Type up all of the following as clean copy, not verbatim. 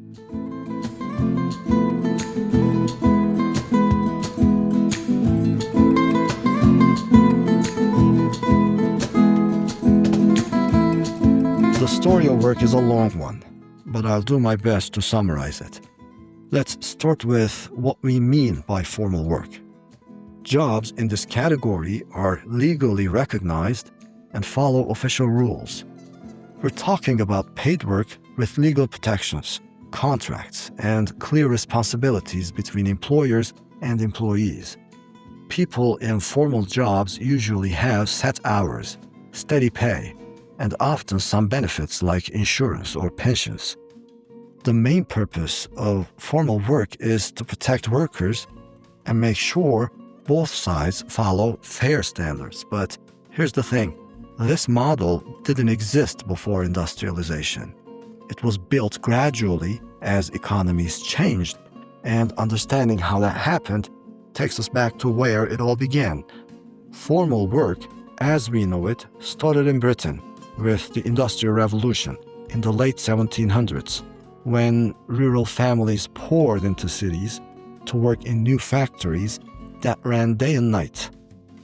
The story of work is a long one, but I'll do my best to summarize it. Let's start with what we mean by formal work. Jobs in this category are legally recognized and follow official rules. We're talking about paid work with legal protections, contracts, and clear responsibilities between employers and employees. People in formal jobs usually have set hours, steady pay, and often some benefits like insurance or pensions. The main purpose of formal work is to protect workers and make sure both sides follow fair standards. But here's the thing, this model didn't exist before industrialization. It was built gradually as economies changed, and understanding how that happened takes us back to where it all began. Formal work, as we know it, started in Britain with the Industrial Revolution in the late 1700s, when rural families poured into cities to work in new factories that ran day and night.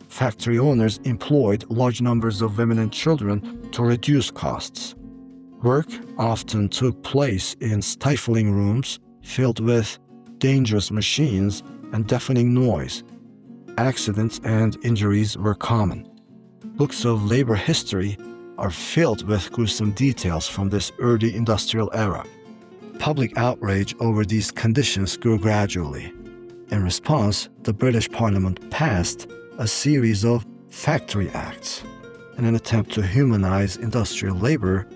Factory owners employed large numbers of women and children to reduce costs. Work often took place in stifling rooms filled with dangerous machines and deafening noise. Accidents and injuries were common. Books of labor history are filled with gruesome details from this early industrial era. Public outrage over these conditions grew gradually. In response, the British Parliament passed a series of Factory Acts in an attempt to humanize industrial labor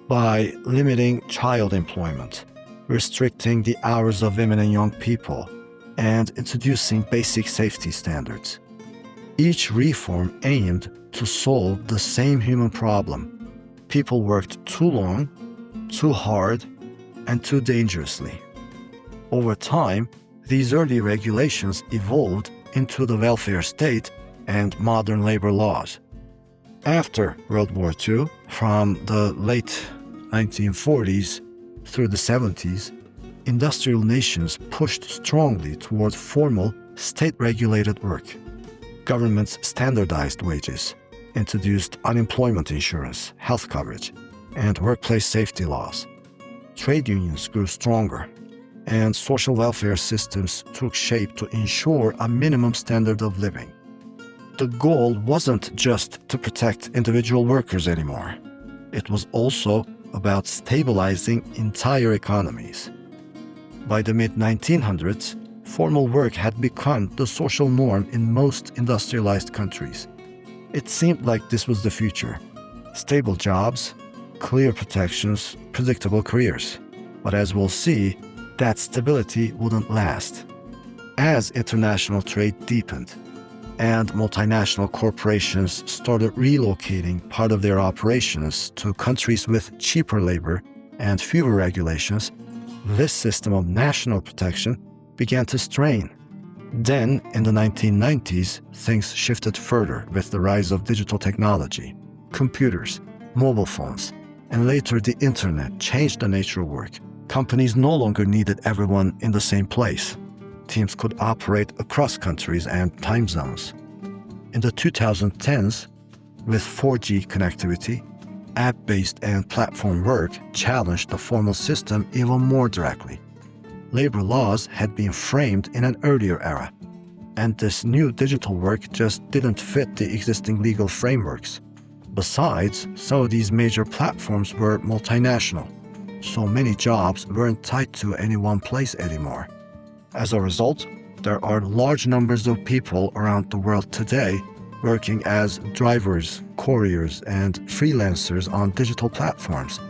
by limiting child employment, restricting the hours of women and young people, and introducing basic safety standards. Each reform aimed to solve the same human problem. People worked too long, too hard, and too dangerously. Over time, these early regulations evolved into the welfare state and modern labor laws. After World War II, from the late 1940s through the 70s, industrial nations pushed strongly toward formal, state-regulated work. Governments standardized wages, introduced unemployment insurance, health coverage, and workplace safety laws. Trade unions grew stronger, and social welfare systems took shape to ensure a minimum standard of living. The goal wasn't just to protect individual workers anymore. It was also about stabilizing entire economies. By the mid-1900s, formal work had become the social norm in most industrialized countries. It seemed like this was the future. Stable jobs, clear protections, predictable careers. But as we'll see, that stability wouldn't last. As international trade deepened and multinational corporations started relocating part of their operations to countries with cheaper labor and fewer regulations, this system of national protection began to strain. Then, in the 1990s, things shifted further with the rise of digital technology. Computers, mobile phones, and later the internet changed the nature of work. Companies no longer needed everyone in the same place. Teams could operate across countries and time zones. In the 2010s, with 4G connectivity, app-based and platform work challenged the formal system even more directly. Labor laws had been framed in an earlier era, and this new digital work just didn't fit the existing legal frameworks. Besides, some of these major platforms were multinational, so many jobs weren't tied to any one place anymore. As a result, there are large numbers of people around the world today working as drivers, couriers, and freelancers on digital platforms.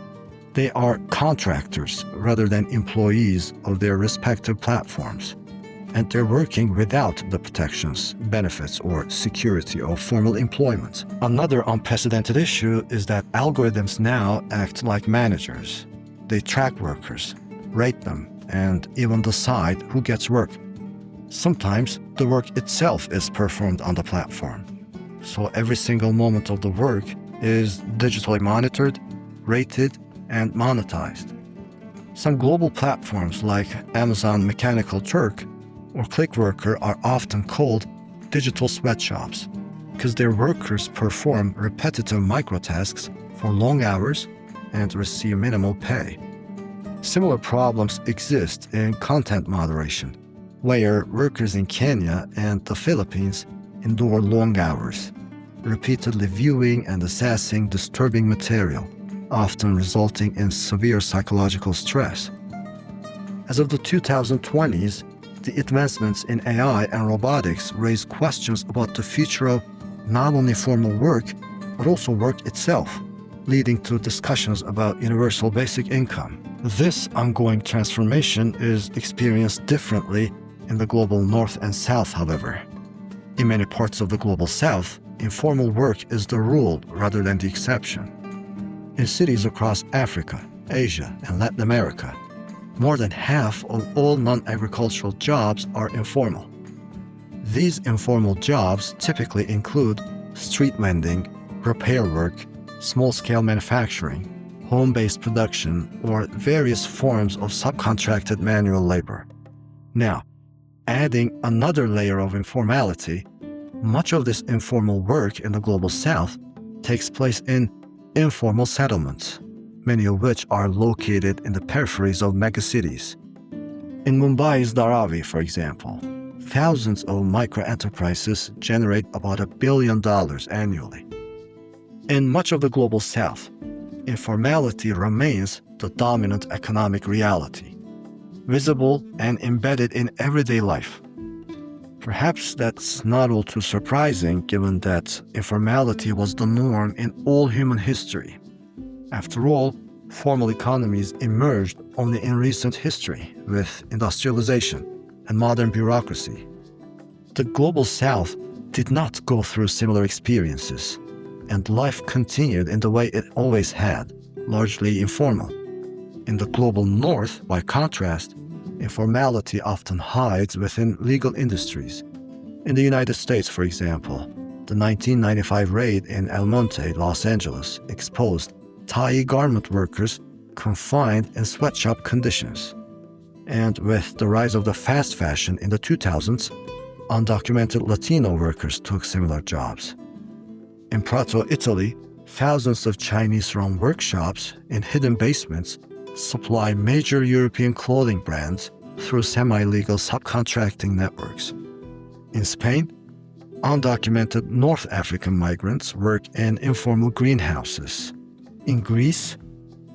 They are contractors rather than employees of their respective platforms, and they're working without the protections, benefits, or security of formal employment. Another unprecedented issue is that algorithms now act like managers. They track workers, rate them, and even decide who gets work. Sometimes the work itself is performed on the platform, so every single moment of the work is digitally monitored, rated, and monetized. Some global platforms like Amazon Mechanical Turk or Clickworker are often called digital sweatshops because their workers perform repetitive microtasks for long hours and receive minimal pay. Similar problems exist in content moderation, where workers in Kenya and the Philippines endure long hours, repeatedly viewing and assessing disturbing material, often resulting in severe psychological stress. As of the 2020s, the advancements in AI and robotics raise questions about the future of not only formal work, but also work itself, leading to discussions about universal basic income. This ongoing transformation is experienced differently in the global North and South, however. In many parts of the global South, informal work is the rule rather than the exception. In cities across Africa, Asia, and Latin America, more than half of all non-agricultural jobs are informal. These informal jobs typically include street vending, repair work, small-scale manufacturing, home-based production, or various forms of subcontracted manual labor. Now, adding another layer of informality, much of this informal work in the global South takes place in informal settlements, many of which are located in the peripheries of megacities. In Mumbai's Dharavi, for example, thousands of micro-enterprises generate about $1 billion annually. In much of the global South, informality remains the dominant economic reality, visible and embedded in everyday life. Perhaps that's not all too surprising given that informality was the norm in all human history. After all, formal economies emerged only in recent history with industrialization and modern bureaucracy. The global South did not go through similar experiences, and life continued in the way it always had, largely informal. In the global North, by contrast, informality often hides within legal industries. In the United States, for example, the 1995 raid in El Monte, Los Angeles, exposed tie garment workers confined in sweatshop conditions. And with the rise of the fast fashion in the 2000s, undocumented Latino workers took similar jobs. In Prato, Italy, thousands of Chinese-run workshops in hidden basements supply major European clothing brands through semi-legal subcontracting networks. In Spain, undocumented North African migrants work in informal greenhouses. In Greece,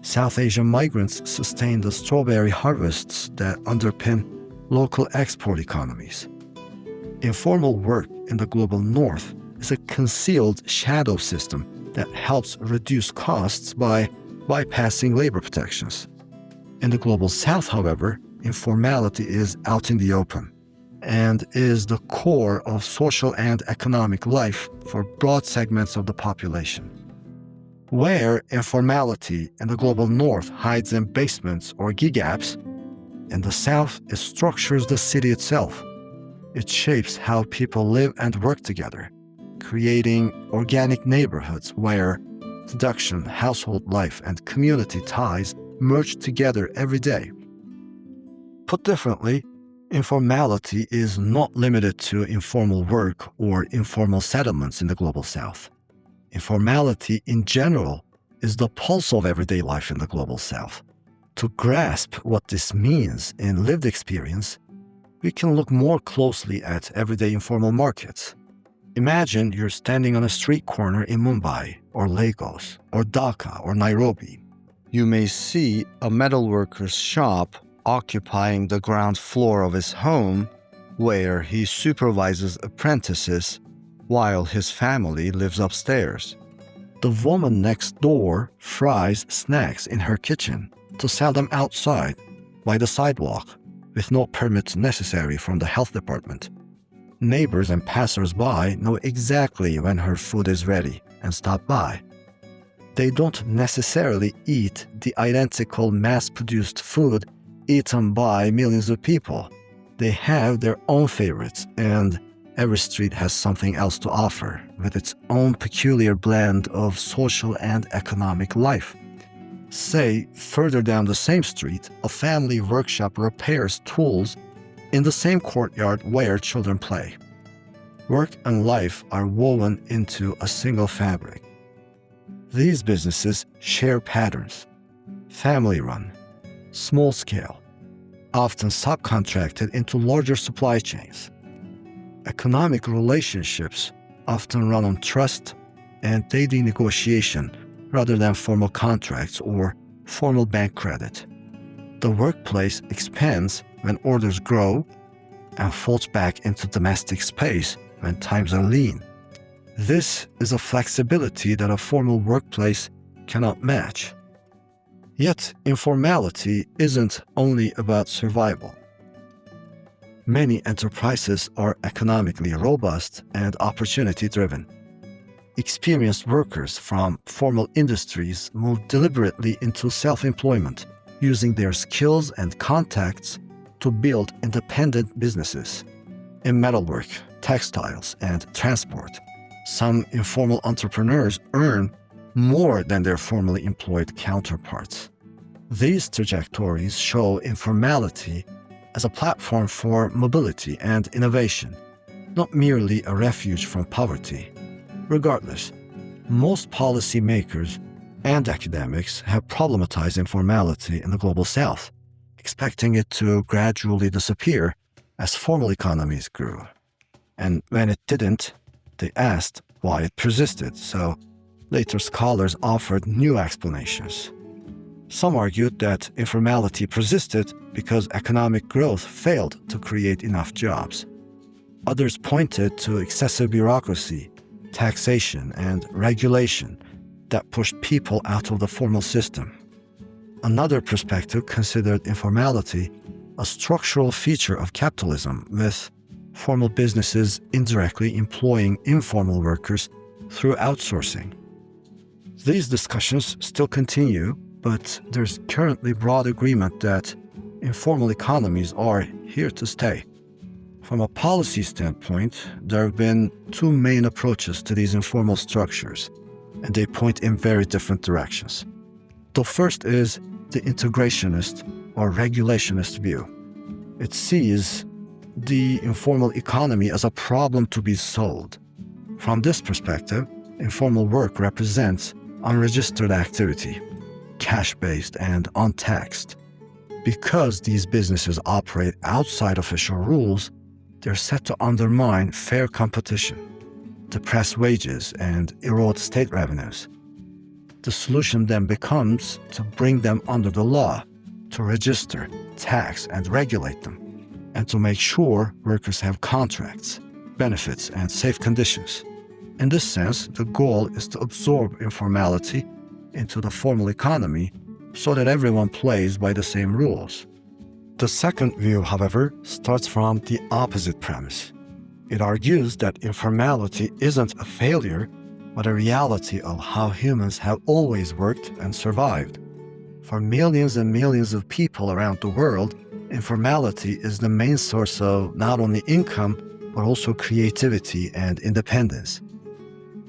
South Asian migrants sustain the strawberry harvests that underpin local export economies. Informal work in the global North is a concealed shadow system that helps reduce costs by bypassing labor protections. In the global South, however, informality is out in the open and is the core of social and economic life for broad segments of the population. Where informality in the global North hides in basements or gig apps, in the South it structures the city itself. It shapes how people live and work together, creating organic neighborhoods where production, household life, and community ties merge together every day. Put differently, informality is not limited to informal work or informal settlements in the global South. Informality in general is the pulse of everyday life in the global South. To grasp what this means in lived experience, we can look more closely at everyday informal markets. Imagine you're standing on a street corner in Mumbai, or Lagos, or Dhaka, or Nairobi. You may see a metalworker's shop occupying the ground floor of his home, where he supervises apprentices while his family lives upstairs. The woman next door fries snacks in her kitchen to sell them outside, by the sidewalk, with no permits necessary from the health department. Neighbors and passers-by know exactly when her food is ready and stop by. They don't necessarily eat the identical mass-produced food eaten by millions of people. They have their own favorites, and every street has something else to offer, with its own peculiar blend of social and economic life. Say, further down the same street, a family workshop repairs tools in the same courtyard where children play. Work and life are woven into a single fabric. These businesses share patterns: family-run, small-scale, often subcontracted into larger supply chains. Economic relationships often run on trust and daily negotiation rather than formal contracts or formal bank credit. The workplace expands when orders grow and falls back into domestic space when times are lean. This is a flexibility that a formal workplace cannot match. Yet, informality isn't only about survival. Many enterprises are economically robust and opportunity-driven. Experienced workers from formal industries move deliberately into self-employment, using their skills and contacts to build independent businesses. In metalwork, textiles, and transport, some informal entrepreneurs earn more than their formally employed counterparts. These trajectories show informality as a platform for mobility and innovation, not merely a refuge from poverty. Regardless, most policymakers and academics have problematized informality in the Global South, expecting it to gradually disappear as formal economies grew. And when it didn't, they asked why it persisted, so later scholars offered new explanations. Some argued that informality persisted because economic growth failed to create enough jobs. Others pointed to excessive bureaucracy, taxation, and regulation that pushed people out of the formal system. Another perspective considered informality a structural feature of capitalism, with formal businesses indirectly employing informal workers through outsourcing. These discussions still continue, but there's currently broad agreement that informal economies are here to stay. From a policy standpoint, there have been two main approaches to these informal structures, and they point in very different directions. The first is the integrationist or regulationist view. It sees the informal economy as a problem to be solved. From this perspective, informal work represents unregistered activity, cash-based and untaxed. Because these businesses operate outside official rules, they're set to undermine fair competition, depress wages, and erode state revenues. The solution then becomes to bring them under the law, to register, tax, and regulate them, and to make sure workers have contracts, benefits, and safe conditions. In this sense, the goal is to absorb informality into the formal economy so that everyone plays by the same rules. The second view, however, starts from the opposite premise. It argues that informality isn't a failure, but a reality of how humans have always worked and survived. For millions and millions of people around the world, informality is the main source of not only income, but also creativity and independence.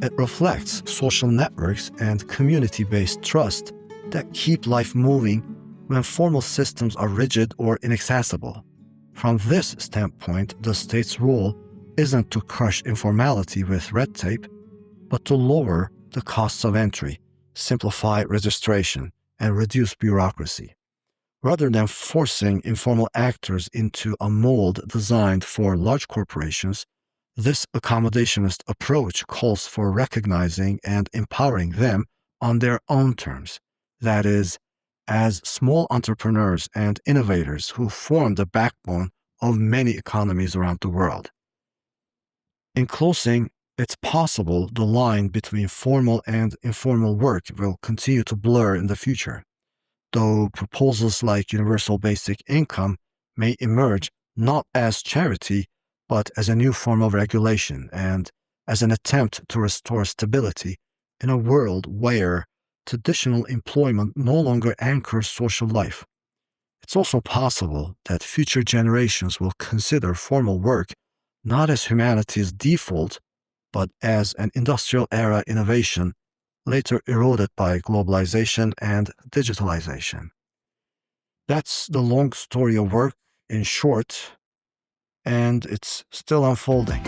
It reflects social networks and community-based trust that keep life moving when formal systems are rigid or inaccessible. From this standpoint, the state's role isn't to crush informality with red tape, but to lower the costs of entry, simplify registration, and reduce bureaucracy. Rather than forcing informal actors into a mold designed for large corporations, this accommodationist approach calls for recognizing and empowering them on their own terms, that is, as small entrepreneurs and innovators who form the backbone of many economies around the world. In closing, it's possible the line between formal and informal work will continue to blur in the future, though proposals like universal basic income may emerge not as charity, but as a new form of regulation and as an attempt to restore stability in a world where traditional employment no longer anchors social life. It's also possible that future generations will consider formal work not as humanity's default, but as an industrial era innovation later eroded by globalization and digitalization. That's the long story of work in short, and it's still unfolding.